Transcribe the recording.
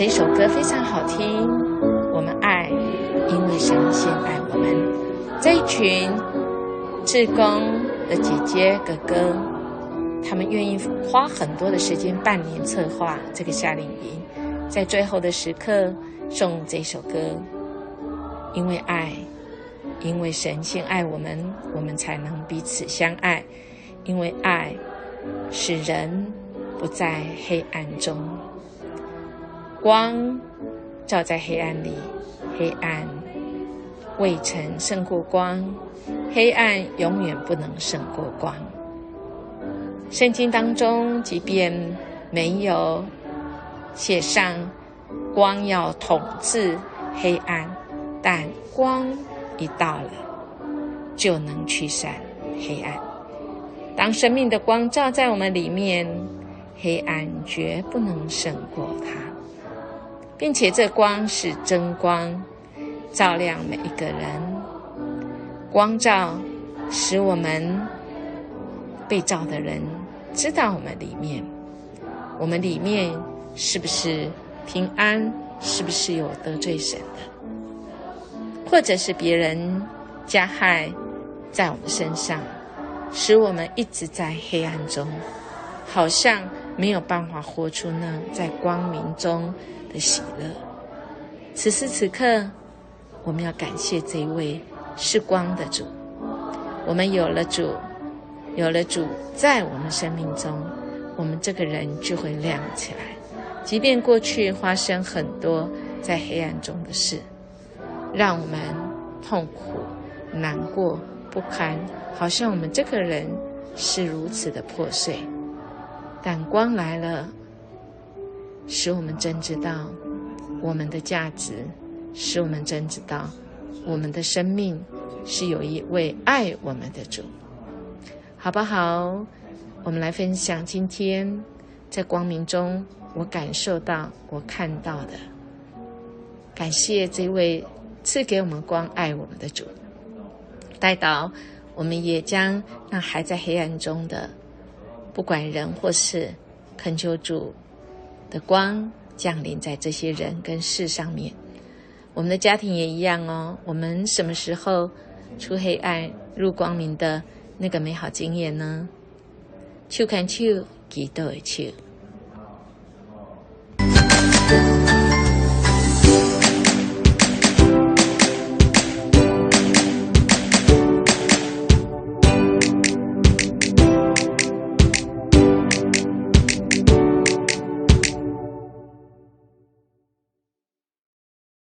这首歌非常好听，我们爱，因为神先爱我们。这一群志工的姐姐哥哥，他们愿意花很多的时间，半年策划这个夏令营，在最后的时刻送这首歌。因为爱，因为神先爱我们，我们才能彼此相爱。因为爱使人不在黑暗中，光照在黑暗里，黑暗未曾胜过光，黑暗永远不能胜过光。圣经当中即便没有写上光要统治黑暗，但光一到了就能驱散黑暗。当生命的光照在我们里面，黑暗绝不能胜过它，并且这光是真光，照亮每一个人。光照使我们被照的人知道我们里面是不是平安，是不是有得罪神的，或者是别人加害在我们身上，使我们一直在黑暗中，好像没有办法活出那在光明中的喜乐。此时此刻，我们要感谢这一位是光的主。我们有了主在我们生命中，我们这个人就会亮起来。即便过去发生很多在黑暗中的事，让我们痛苦、难过、不堪，好像我们这个人是如此的破碎，但光来了，使我们真知道我们的价值，使我们真知道我们的生命是有一位爱我们的主，好不好？我们来分享今天在光明中我感受到、我看到的。感谢这位赐给我们光、爱我们的主。代祷，我们也将那还在黑暗中的，不管人或事，恳求主的光降临在这些人跟事上面。我们的家庭也一样哦，我们什么时候出黑暗入光明的那个美好经验呢？手牵手，祈祷的手。